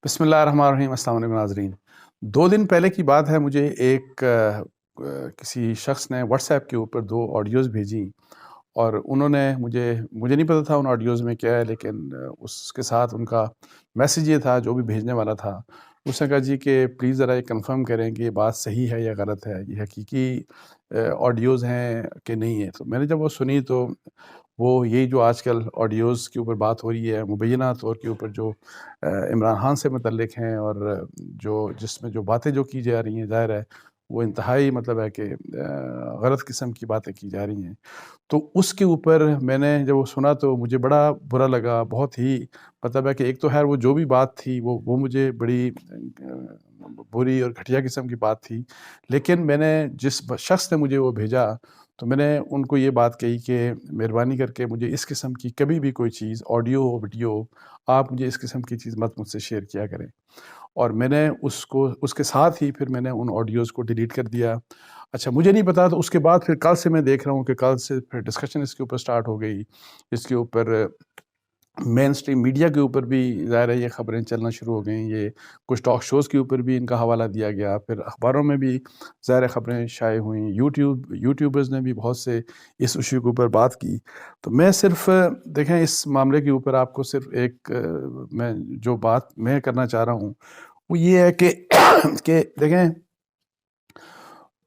بسم اللہ الرحمن الرحیم۔ السلام علیکم ناظرین۔ 2 دن پہلے کی بات ہے، مجھے ایک کسی شخص نے واٹس ایپ کے اوپر 2 آڈیوز بھیجی اور انہوں نے مجھے نہیں پتہ تھا ان آڈیوز میں کیا ہے، لیکن اس کے ساتھ ان کا میسیج یہ تھا جو بھی بھیجنے والا تھا، اس نے کہا جی کہ پلیز ذرا یہ کنفرم کریں کہ یہ بات صحیح ہے یا غلط ہے، یہ حقیقی آڈیوز ہیں کہ نہیں ہے۔ تو میں نے جب وہ سنی تو وہ یہی جو آج کل آڈیوز کے اوپر بات ہو رہی ہے، مبینہ طور کے اوپر جو عمران خان سے متعلق ہیں اور جس میں جو باتیں جو کی جا رہی ہیں، ظاہر ہے وہ انتہائی مطلب ہے کہ غلط قسم کی باتیں کی جا رہی ہیں۔ تو اس کے اوپر میں نے جب وہ سنا تو مجھے بڑا برا لگا، بہت ہی مطلب ہے کہ ایک تو خیر وہ جو بھی بات تھی وہ مجھے بڑی بری اور گھٹیا قسم کی بات تھی، لیکن میں نے جس شخص نے مجھے وہ بھیجا تو میں نے ان کو یہ بات کہی کہ مہربانی کر کے مجھے اس قسم کی کبھی بھی کوئی چیز آڈیو ہو ویڈیو ہو، آپ مجھے اس قسم کی چیز مت مجھ سے شیئر کیا کریں۔ اور میں نے اس کے ساتھ ہی پھر میں نے ان آڈیوز کو ڈیلیٹ کر دیا۔ اچھا مجھے نہیں پتا، تو اس کے بعد پھر کل سے میں دیکھ رہا ہوں کہ کل سے پھر ڈسکشن اس کے اوپر سٹارٹ ہو گئی، اس کے اوپر مین سٹریم میڈیا کے اوپر بھی ظاہر ہے یہ خبریں چلنا شروع ہو گئیں، یہ کچھ ٹاک شوز کے اوپر بھی ان کا حوالہ دیا گیا، پھر اخباروں میں بھی ظاہر خبریں شائع ہوئیں، یوٹیوبرز نے بھی بہت سے اس ایشو کے اوپر بات کی۔ تو میں صرف دیکھیں اس معاملے کے اوپر آپ کو صرف ایک میں جو بات میں کرنا چاہ رہا ہوں وہ یہ ہے کہ دیکھیں،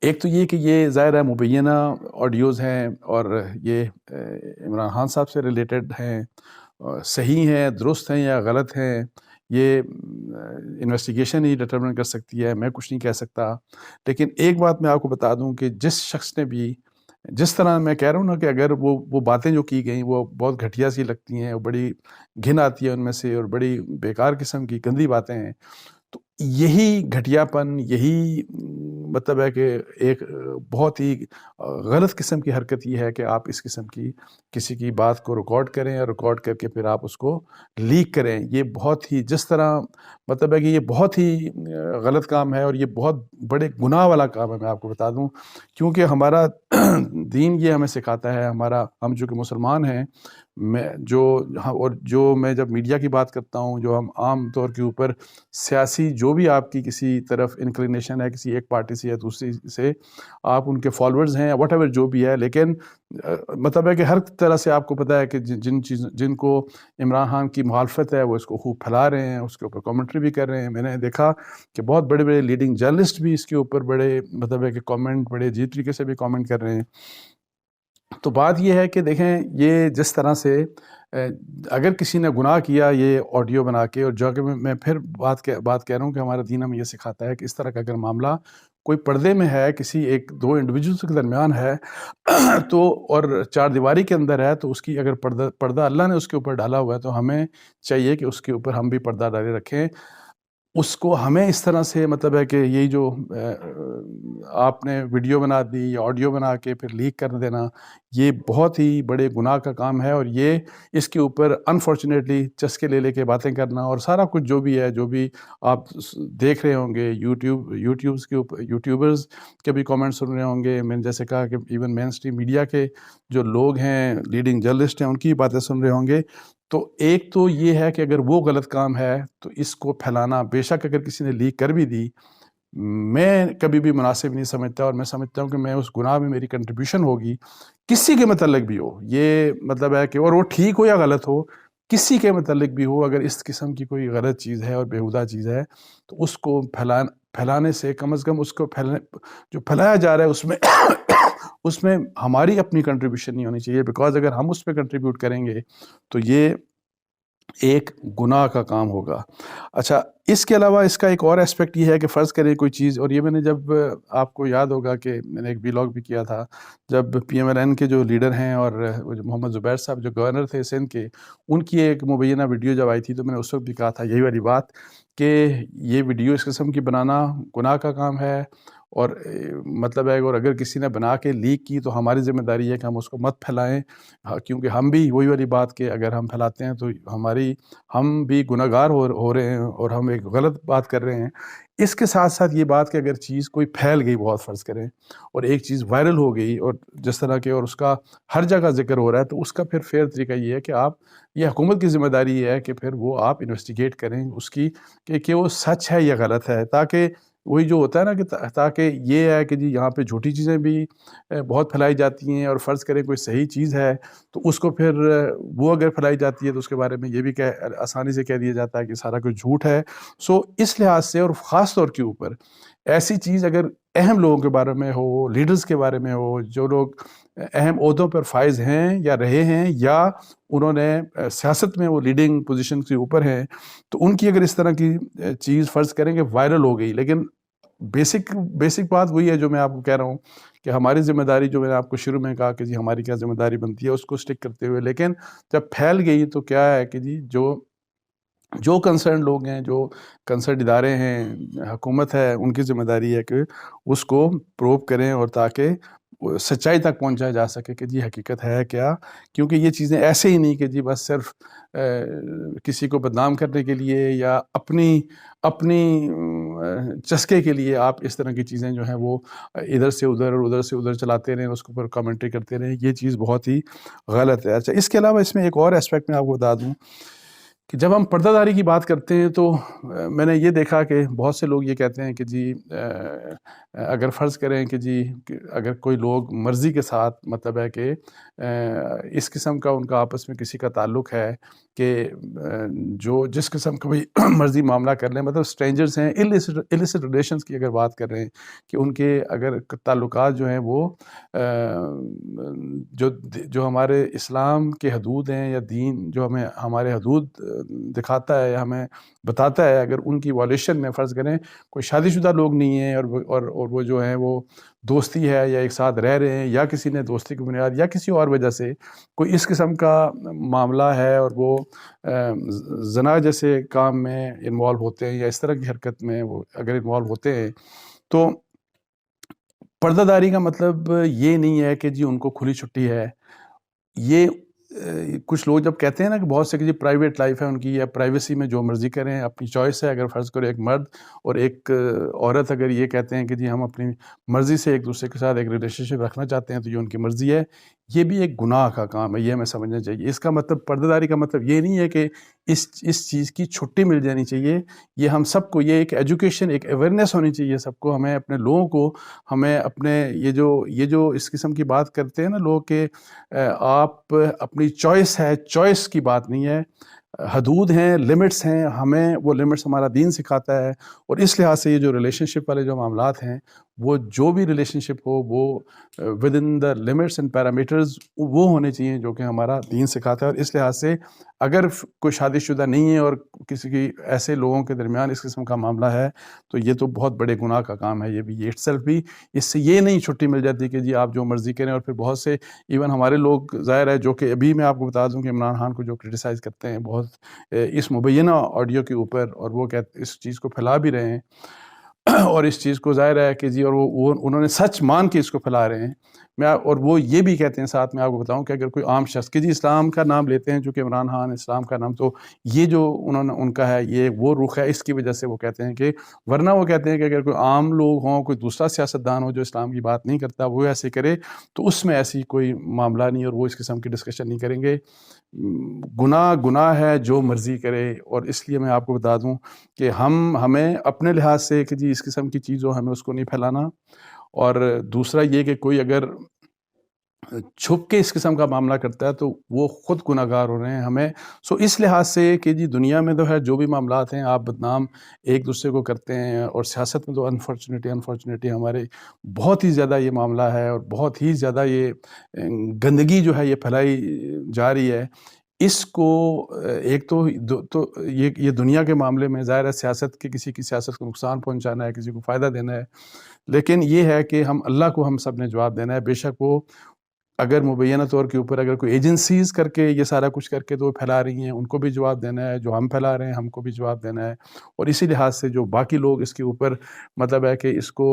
ایک تو یہ کہ یہ ظاہر ہے مبینہ آڈیوز ہیں اور یہ عمران خان صاحب سے ریلیٹڈ ہیں، صحیح ہیں، درست ہیں یا غلط ہیں، یہ انویسٹیگیشن ہی ڈٹرمن کر سکتی ہے، میں کچھ نہیں کہہ سکتا۔ لیکن ایک بات میں آپ کو بتا دوں کہ جس شخص نے بھی جس طرح میں کہہ رہا ہوں نا کہ اگر وہ باتیں جو کی گئیں وہ بہت گھٹیا سی لگتی ہیں، وہ بڑی گھن آتی ہے ان میں سے اور بڑی بیکار قسم کی گندی باتیں ہیں، تو یہی گھٹیا پن، یہی مطلب ہے کہ ایک بہت ہی غلط قسم کی حرکت یہ ہے کہ آپ اس قسم کی کسی کی بات کو ریکارڈ کریں اور ریکارڈ کر کے پھر آپ اس کو لیک کریں۔ یہ بہت ہی جس طرح مطلب ہے کہ یہ بہت ہی غلط کام ہے اور یہ بہت بڑے گناہ والا کام ہے، میں آپ کو بتا دوں، کیونکہ ہمارا دین یہ ہمیں سکھاتا ہے، ہم جو کہ مسلمان ہیں، میں جب میڈیا کی بات کرتا ہوں، جو ہم عام طور کے اوپر سیاسی جو بھی آپ کی کسی طرف انکلینیشن ہے، کسی ایک پارٹی سے یا دوسری سے، آپ ان کے فالوورز ہیں یا واٹ ایور جو بھی ہے، لیکن مطلب ہے کہ ہر طرح سے آپ کو پتہ ہے کہ جن کو عمران خان کی مخالفت ہے وہ اس کو خوب پھیلا رہے ہیں، اس کے اوپر کامنٹری بھی کر رہے ہیں۔ میں نے دیکھا کہ بہت بڑے بڑے لیڈنگ جرنلسٹ بھی اس کے اوپر بڑے مطلب ہے کہ کامنٹ بڑے عجیب طریقے سے بھی کامنٹ کر رہے ہیں۔ تو بات یہ ہے کہ دیکھیں، یہ جس طرح سے اگر کسی نے گناہ کیا یہ آڈیو بنا کے، اور جو کہ میں پھر بات کہہ رہا ہوں کہ ہمارا دین ہمیں یہ سکھاتا ہے کہ اس طرح کا اگر معاملہ کوئی پردے میں ہے، کسی ایک دو انڈیویجولز کے درمیان ہے تو اور چار دیواری کے اندر ہے، تو اس کی اگر پردہ اللہ نے اس کے اوپر ڈالا ہوا ہے تو ہمیں چاہیے کہ اس کے اوپر ہم بھی پردہ ڈالے رکھیں۔ اس کو ہمیں اس طرح سے مطلب ہے کہ یہی جو آپ نے ویڈیو بنا دی یا آڈیو بنا کے پھر لیک کر دینا، یہ بہت ہی بڑے گناہ کا کام ہے، اور یہ اس کے اوپر انفارچونیٹلی چسکے لے کے باتیں کرنا اور سارا کچھ جو بھی ہے، جو بھی آپ دیکھ رہے ہوں گے یوٹیوبز کے اوپر، یوٹیوبرز کے بھی کامنٹ سن رہے ہوں گے، میں نے جیسے کہا کہ ایون مین اسٹریم میڈیا کے جو لوگ ہیں، لیڈنگ جرنلسٹ ہیں، ان کی باتیں سن رہے ہوں گے۔ تو ایک تو یہ ہے کہ اگر وہ غلط کام ہے تو اس کو پھیلانا، بے شک اگر کسی نے لیک کر بھی دی، میں کبھی بھی مناسب نہیں سمجھتا، اور میں سمجھتا ہوں کہ میں اس گناہ میں میری کنٹریبیوشن ہوگی، کسی کے متعلق بھی ہو، یہ مطلب ہے کہ اور وہ ٹھیک ہو یا غلط ہو، کسی کے متعلق بھی ہو، اگر اس قسم کی کوئی غلط چیز ہے اور بیہودہ چیز ہے تو اس کو پھیلانے سے کم از کم اس کو جو پھیلایا جا رہا ہے اس میں ہماری اپنی کنٹریبیوشن نہیں ہونی چاہیے، بیکاز اگر ہم اس پہ کنٹریبیوٹ کریں گے تو یہ ایک گناہ کا کام ہوگا۔ اچھا، اس کے علاوہ اس کا ایک اور اسپیکٹ یہ ہے کہ فرض کریں کوئی چیز، اور یہ میں نے جب آپ کو یاد ہوگا کہ میں نے ایک ویلاگ بھی کیا تھا، جب پی ایم ایل این کے جو لیڈر ہیں اور محمد زبیر صاحب جو گورنر تھے سندھ کے، ان کی ایک مبینہ ویڈیو جب آئی تھی تو میں نے اس وقت بھی کہا تھا یہی والی بات کہ یہ ویڈیو اس قسم کی بنانا گناہ کا کام ہے، اور مطلب ہے اور اگر کسی نے بنا کے لیک کی تو ہماری ذمہ داری ہے کہ ہم اس کو مت پھیلائیں، کیونکہ ہم بھی وہی والی بات کہ اگر ہم پھیلاتے ہیں تو ہم بھی گناہگار ہو رہے ہیں اور ہم ایک غلط بات کر رہے ہیں۔ اس کے ساتھ ساتھ یہ بات کہ اگر چیز کوئی پھیل گئی بہت فرض کریں اور ایک چیز وائرل ہو گئی اور جس طرح کے اور اس کا ہر جگہ ذکر ہو رہا ہے، تو اس کا پھر فیئر طریقہ یہ ہے کہ آپ، یہ حکومت کی ذمہ داری یہ ہے کہ پھر وہ آپ انویسٹیگیٹ کریں اس کی کہ وہ سچ ہے یا غلط ہے، تاکہ وہی جو ہوتا ہے نا کہ تاکہ یہ ہے کہ جی یہاں پہ جھوٹی چیزیں بھی بہت پھیلائی جاتی ہیں، اور فرض کریں کوئی صحیح چیز ہے تو اس کو پھر وہ اگر پھیلائی جاتی ہے تو اس کے بارے میں یہ بھی آسانی سے کہہ دیا جاتا ہے کہ سارا کچھ جھوٹ ہے۔ سو اس لحاظ سے، اور خاص طور کے اوپر ایسی چیز اگر اہم لوگوں کے بارے میں ہو، لیڈرز کے بارے میں ہو، جو لوگ اہم عہدوں پر فائز ہیں یا رہے ہیں یا انہوں نے سیاست میں وہ لیڈنگ پوزیشن کے اوپر ہیں، تو ان کی اگر اس طرح کی چیز فرض کریں کہ وائرل ہو گئی، لیکن بیسک بات وہی ہے جو میں آپ کو کہہ رہا ہوں کہ ہماری ذمہ داری، جو میں نے آپ کو شروع میں کہا کہ جی ہماری کیا ذمہ داری بنتی ہے، اس کو سٹک کرتے ہوئے، لیکن جب پھیل گئی تو کیا ہے کہ جی جو کنسرن لوگ ہیں، جو کنسرن ادارے ہیں، حکومت ہے، ان کی ذمہ داری ہے کہ اس کو پروو کریں اور تاکہ سچائی تک پہنچایا جا سکے کہ جی حقیقت ہے کیا، کیونکہ یہ چیزیں ایسے ہی نہیں کہ جی بس صرف کسی کو بدنام کرنے کے لیے یا اپنی چسکے کے لیے آپ اس طرح کی چیزیں جو ہیں وہ ادھر سے ادھر اور ادھر سے ادھر چلاتے رہیں، اس کے اوپر کامنٹری کرتے رہیں، یہ چیز بہت ہی غلط ہے۔ اچھا، اس کے علاوہ اس میں ایک اور اسپیکٹ میں آپ کو بتا دوں کہ جب ہم پردہ داری کی بات کرتے ہیں تو میں نے یہ دیکھا کہ بہت سے لوگ یہ کہتے ہیں کہ جی اگر فرض کریں کہ جی اگر کوئی لوگ مرضی کے ساتھ، مطلب ہے کہ اس قسم کا ان کا آپس میں کسی کا تعلق ہے کہ جو جس قسم کا بھی مرضی معاملہ کر لیں، مطلب اسٹرینجرز ہیں، illicit ریلیشنز کی اگر بات کر رہے ہیں کہ ان کے اگر تعلقات جو ہیں وہ جو ہمارے اسلام کے حدود ہیں یا دین جو ہمارے حدود دکھاتا ہے یا ہمیں بتاتا ہے، اگر ان کی وائلیشن میں فرض کریں کوئی شادی شدہ لوگ نہیں ہیں اور وہ جو ہیں وہ دوستی ہے یا ایک ساتھ رہ رہے ہیں یا کسی نے دوستی کی بنیاد یا کسی اور وجہ سے کوئی اس قسم کا معاملہ ہے اور وہ زنا جیسے کام میں انوالو ہوتے ہیں یا اس طرح کی حرکت میں وہ اگر انوالو ہوتے ہیں، تو پردہ داری کا مطلب یہ نہیں ہے کہ جی ان کو کھلی چھٹی ہے۔ یہ کچھ لوگ جب کہتے ہیں نا کہ بہت سے کہ جی پرائیویٹ لائف ہے ان کی، یا پرائیویسی میں جو مرضی کریں، اپنی چوائس ہے، اگر فرض کرو ایک مرد اور ایک عورت اگر یہ کہتے ہیں کہ جی ہم اپنی مرضی سے ایک دوسرے کے ساتھ ایک ریلیشن شپ رکھنا چاہتے ہیں تو یہ ان کی مرضی ہے، یہ بھی ایک گناہ کا کام ہے، یہ ہمیں سمجھنا چاہیے۔ اس کا مطلب پردہ داری کا مطلب یہ نہیں ہے کہ اس چیز کی چھٹی مل جانی چاہیے، یہ ہم سب کو، یہ ایک ایجوکیشن، ایک اویئرنیس ہونی چاہیے سب کو، ہمیں اپنے لوگوں کو، ہمیں اپنے یہ جو اس قسم کی بات کرتے ہیں نا لوگ کہ آپ اپنی چوائس ہے، چوائس کی بات نہیں ہے، حدود ہیں، لمٹس ہیں، ہمیں وہ لمٹس ہمارا دین سکھاتا ہے، اور اس لحاظ سے یہ جو ریلیشن شپ والے جو معاملات ہیں، وہ جو بھی ریلیشن شپ ہو وہ with in the limits and parameters وہ ہونے چاہیے جو کہ ہمارا دین سکھاتا ہے۔ اور اس لحاظ سے اگر کوئی شادی شدہ نہیں ہے اور کسی کی ایسے لوگوں کے درمیان اس قسم کا معاملہ ہے تو یہ تو بہت بڑے گناہ کا کام ہے، یہ بھی اٹ سیلف بھی، اس سے یہ نہیں چھٹی مل جاتی کہ جی آپ جو مرضی کریں۔ اور پھر بہت سے ایون ہمارے لوگ ظاہر ہے جو کہ ابھی میں آپ کو بتا دوں کہ عمران خان کو جو کرٹیسائز کرتے ہیں بہت اس مبینہ آڈیو کے اوپر، اور وہ اس چیز کو پھیلا بھی رہے ہیں اور اس چیز کو ظاہر ہے کہ جی اور وہ انہوں نے سچ مان کے اس کو پھیلا رہے ہیں، اور وہ یہ بھی کہتے ہیں ساتھ میں آپ کو بتاؤں کہ اگر کوئی عام شخص کہ جی اسلام کا نام لیتے ہیں چونکہ عمران خان اسلام کا نام، تو یہ جو ان کا ہے یہ وہ رخ ہے، اس کی وجہ سے وہ کہتے ہیں کہ ورنہ وہ کہتے ہیں کہ اگر کوئی عام لوگ ہوں، کوئی دوسرا سیاستدان ہو جو اسلام کی بات نہیں کرتا وہ ایسے کرے تو اس میں ایسی کوئی معاملہ نہیں، اور وہ اس قسم کی ڈسکشن نہیں کریں گے۔ گناہ ہے جو مرضی کرے، اور اس لیے میں آپ کو بتا دوں کہ ہمیں اپنے لحاظ سے کہ جی اس قسم کی چیزوں ہمیں اس کو نہیں پھیلانا، اور دوسرا یہ کہ کوئی اگر چھپ کے اس قسم کا معاملہ کرتا ہے تو وہ خود گناہ گار ہو رہے ہیں ہمیں۔ اس لحاظ سے کہ جی دنیا میں تو ہے جو بھی معاملات ہیں آپ بدنام ایک دوسرے کو کرتے ہیں، اور سیاست میں تو انفارچونیٹلی ہمارے بہت ہی زیادہ یہ معاملہ ہے، اور بہت ہی زیادہ یہ گندگی جو ہے یہ پھیلائی جا رہی ہے۔ اس کو ایک تو یہ دنیا کے معاملے میں ظاہر ہے سیاست کے، کسی کی سیاست کو نقصان پہنچانا ہے، کسی کو فائدہ دینا ہے، لیکن یہ ہے کہ اللہ کو ہم سب نے جواب دینا ہے۔ بے شک وہ اگر مبینہ طور کے اوپر اگر کوئی ایجنسیز کر کے یہ سارا کچھ کر کے تو وہ پھیلا رہی ہیں، ان کو بھی جواب دینا ہے، جو ہم پھیلا رہے ہیں ہم کو بھی جواب دینا ہے، اور اسی لحاظ سے جو باقی لوگ اس کے اوپر مطلب ہے کہ اس کو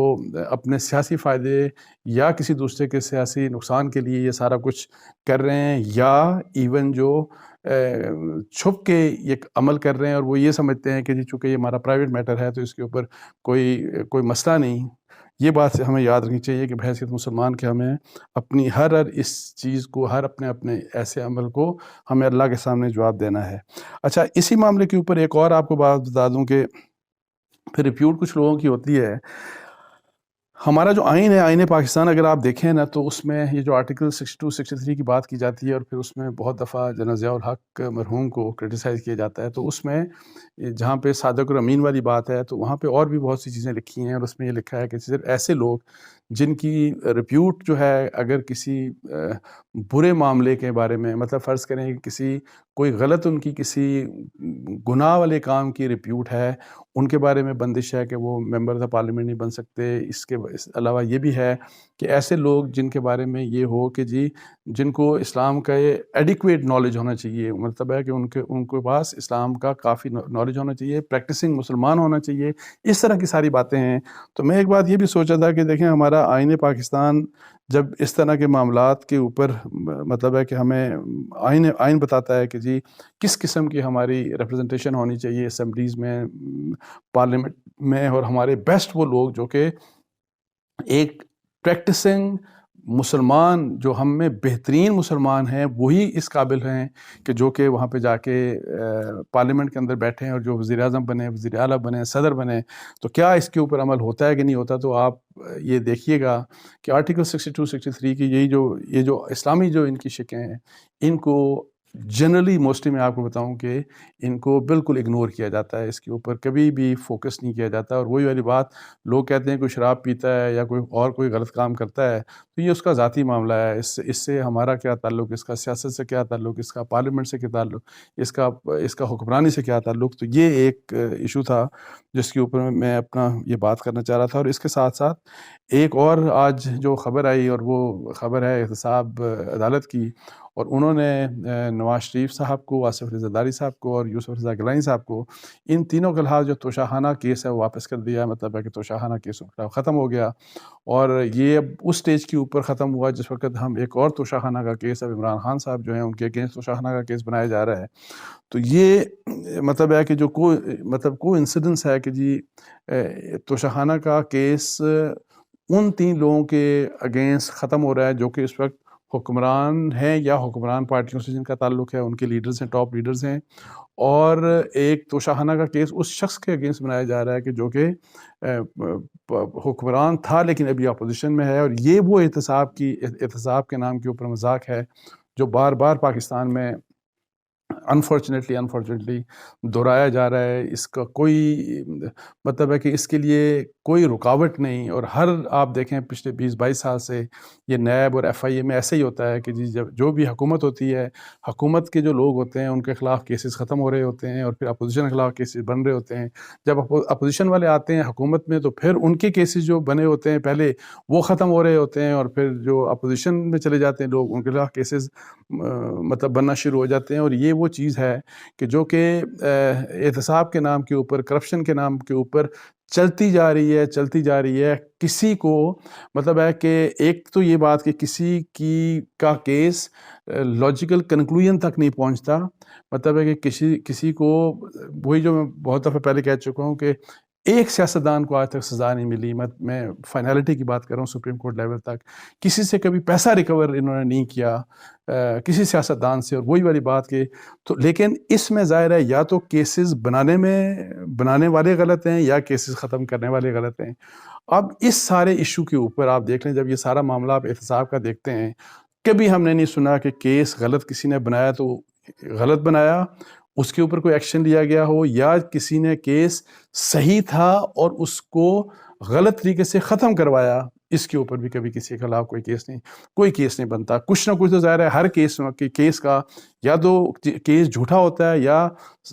اپنے سیاسی فائدے یا کسی دوسرے کے سیاسی نقصان کے لیے یہ سارا کچھ کر رہے ہیں، یا ایون جو چھپ کے یہ عمل کر رہے ہیں، اور وہ یہ سمجھتے ہیں کہ جی چونکہ یہ ہمارا پرائیویٹ میٹر ہے تو اس کے اوپر کوئی مسئلہ نہیں۔ یہ بات ہمیں یاد رکھنی چاہیے کہ بحیثیت مسلمان کے ہمیں اپنی ہر اس چیز کو، ہر اپنے ایسے عمل کو ہمیں اللہ کے سامنے جواب دینا ہے۔ اچھا، اسی معاملے کے اوپر ایک اور آپ کو بات بتا دوں کہ پھر ریپیوٹ کچھ لوگوں کی ہوتی ہے۔ ہمارا جو آئین ہے، آئین پاکستان، اگر آپ دیکھیں نا تو اس میں یہ جو آرٹیکل 62 63 کی بات کی جاتی ہے، اور پھر اس میں بہت دفعہ جناب ضیاء الحق مرحوم کو کرٹیسائز کیا جاتا ہے، تو اس میں جہاں پہ صادق اور امین والی بات ہے تو وہاں پہ اور بھی بہت سی چیزیں لکھی ہیں، اور اس میں یہ لکھا ہے کہ صرف ایسے لوگ جن کی ریپیوٹ جو ہے اگر کسی برے معاملے کے بارے میں، مطلب فرض کریں کہ کوئی غلط ان کی کسی گناہ والے کام کی ریپیوٹ ہے، ان کے بارے میں بندش ہے کہ وہ ممبر آف پارلیمنٹ نہیں بن سکتے۔ اس کے علاوہ یہ بھی ہے کہ ایسے لوگ جن کے بارے میں یہ ہو کہ جی جن کو اسلام کا یہ ایڈیکویٹ نالج ہونا چاہیے، مطلب ہے کہ ان کے پاس اسلام کا کافی نالج ہونا چاہیے، پریکٹسنگ مسلمان ہونا چاہیے، اس طرح کی ساری باتیں ہیں۔ تو میں ایک بات یہ بھی سوچا تھا کہ دیکھیں ہمارا آئین پاکستان جب اس طرح کے معاملات کے اوپر، مطلب ہے کہ ہمیں آئین بتاتا ہے کہ جی کس قسم کی ہماری ریپرزنٹیشن ہونی چاہیے اسمبلیز میں، پارلیمنٹ میں، اور ہمارے بیسٹ وہ لوگ جو کہ ایک پریکٹسنگ مسلمان، جو ہم میں بہترین مسلمان ہیں، وہی اس قابل ہیں کہ جو کہ وہاں پہ جا کے پارلیمنٹ کے اندر بیٹھیں اور جو وزیر اعظم بنے، وزیر اعلیٰ بنے، صدر بنے۔ تو کیا اس کے اوپر عمل ہوتا ہے کہ نہیں ہوتا؟ تو آپ یہ دیکھیے گا کہ آرٹیکل 62 63 کی یہ جو اسلامی جو ان کی شکیں ہیں، ان کو جنرلی موسٹلی میں آپ کو بتاؤں کہ ان کو بالکل اگنور کیا جاتا ہے، اس کے اوپر کبھی بھی فوکس نہیں کیا جاتا۔ اور وہی والی بات، لوگ کہتے ہیں کوئی شراب پیتا ہے یا کوئی غلط کام کرتا ہے تو یہ اس کا ذاتی معاملہ ہے، اس سے ہمارا کیا تعلق، اس کا سیاست سے کیا تعلق، اس کا پارلیمنٹ سے کیا تعلق، اس کا حکمرانی سے کیا تعلق۔ تو یہ ایک ایشو تھا جس کے اوپر میں اپنا یہ بات کرنا چاہ رہا تھا۔ اور اس کے ساتھ ساتھ ایک اور آج جو خبر آئی، اور وہ خبر ہے احتساب عدالت کی، اور انہوں نے نواز شریف صاحب کو، آصف رضا زرداری صاحب کو اور یوسف رضا گیلانی صاحب کو، ان تینوں کے لحاظ جو توشاخانہ کیس ہے وہ واپس کر دیا۔ مطلب ہے کہ توشاخانہ کیس ختم ہو گیا، اور یہ اب اس سٹیج کے اوپر ختم ہوا جس وقت ہم ایک اور توشاخانہ کا کیس، اب عمران خان صاحب جو ہیں ان کے اگینسٹ توشاخانہ کا کیس بنایا جا رہا ہے۔ تو یہ مطلب ہے کہ جو کوئی انسیڈنس ہے کہ جی توشاخانہ کا کیس ان تین لوگوں کے اگینسٹ ختم ہو رہا ہے جو کہ اس وقت حکمران ہیں یا حکمران پارٹیوں سے جن کا تعلق ہے، ان کے لیڈرز ہیں، ٹاپ لیڈرز ہیں، اور ایک توشاخانہ کا کیس اس شخص کے اگینسٹ بنایا جا رہا ہے کہ جو کہ حکمران تھا لیکن ابھی اپوزیشن میں ہے۔ اور یہ وہ احتساب کے نام کے اوپر مذاق ہے جو بار بار پاکستان میں انفارچونیٹلی دہرایا جا رہا ہے۔ اس کا کوئی مطلب ہے کہ اس کے لیے کوئی رکاوٹ نہیں، اور آپ دیکھیں پچھلے 20-22 سال سے یہ نیب اور ایف آئی اے میں ایسے ہی ہوتا ہے کہ جی جو بھی حکومت ہوتی ہے، حکومت کے جو لوگ ہوتے ہیں ان کے خلاف کیسز ختم ہو رہے ہوتے ہیں، اور پھر اپوزیشن کے خلاف کیسز بن رہے ہوتے ہیں۔ جب اپوزیشن والے آتے ہیں حکومت میں تو پھر ان کے کیسز جو بنے ہوتے ہیں پہلے وہ ختم ہو رہے ہوتے ہیں، اور پھر جو اپوزیشن میں چلے جاتے ہیں لوگ ان کے خلاف کیسز مطلب بننا شروع ہو جاتے ہیں۔ اور یہ وہ چیز ہے کہ جو کہ احتساب کے نام کے اوپر، کرپشن کے نام کے اوپر چلتی جا رہی ہے۔ کسی کو مطلب ہے کہ ایک تو یہ بات کہ کسی کا کیس لاجیکل کنکلوژن تک نہیں پہنچتا، مطلب ہے کہ کسی کو، وہی جو میں بہت دفعہ پہلے کہہ چکا ہوں کہ ایک سیاستدان کو آج تک سزا نہیں ملی، میں فائنالٹی کی بات کر رہا ہوں، سپریم کورٹ لیول تک کسی سے کبھی پیسہ ریکور انہوں نے نہیں کیا کسی سیاستدان سے۔ اور وہی والی بات کہ تو لیکن اس میں ظاہر ہے یا تو کیسز بنانے والے غلط ہیں یا کیسز ختم کرنے والے غلط ہیں۔ اب اس سارے ایشو کے اوپر آپ دیکھ لیں، جب یہ سارا معاملہ آپ احتساب کا دیکھتے ہیں، کبھی ہم نے نہیں سنا کہ کیس غلط کسی نے بنایا تو غلط بنایا، اس کے اوپر کوئی ایکشن لیا گیا ہو، یا کسی نے کیس صحیح تھا اور اس کو غلط طریقے سے ختم کروایا، اس کے اوپر بھی کبھی کسی کے خلاف کوئی کیس نہیں بنتا۔ کچھ نہ کچھ تو ظاہر ہے ہر کیس کا یا تو کیس جھوٹا ہوتا ہے یا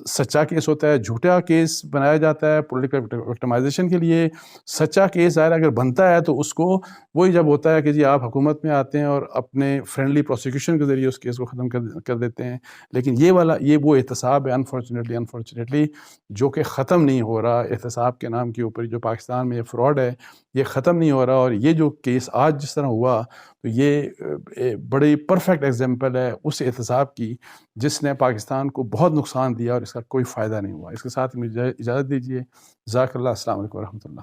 سچا کیس ہوتا ہے۔ جھوٹا کیس بنایا جاتا ہے پولیٹیکل وکٹمائزیشن کے لیے، سچا کیس ظاہر اگر بنتا ہے تو اس کو وہی جب ہوتا ہے کہ جی آپ حکومت میں آتے ہیں اور اپنے فرینڈلی پروسیکیوشن کے ذریعے اس کیس کو ختم کر دیتے ہیں۔ لیکن یہ وہ احتساب ہے انفارچونیٹلی جو کہ ختم نہیں ہو رہا۔ احتساب کے نام کے اوپر جو پاکستان میں یہ فراڈ ہے یہ ختم نہیں ہو رہا، اور یہ جو کیس آج جس طرح ہوا تو یہ بڑی پرفیکٹ ایگزامپل ہے اس احتساب کی جس نے پاکستان کو بہت نقصان دیا اور اس کا کوئی فائدہ نہیں ہوا۔ اس کے ساتھ مجھے اجازت دیجیے۔ جزاک اللہ۔ السلام علیکم ورحمۃ اللہ۔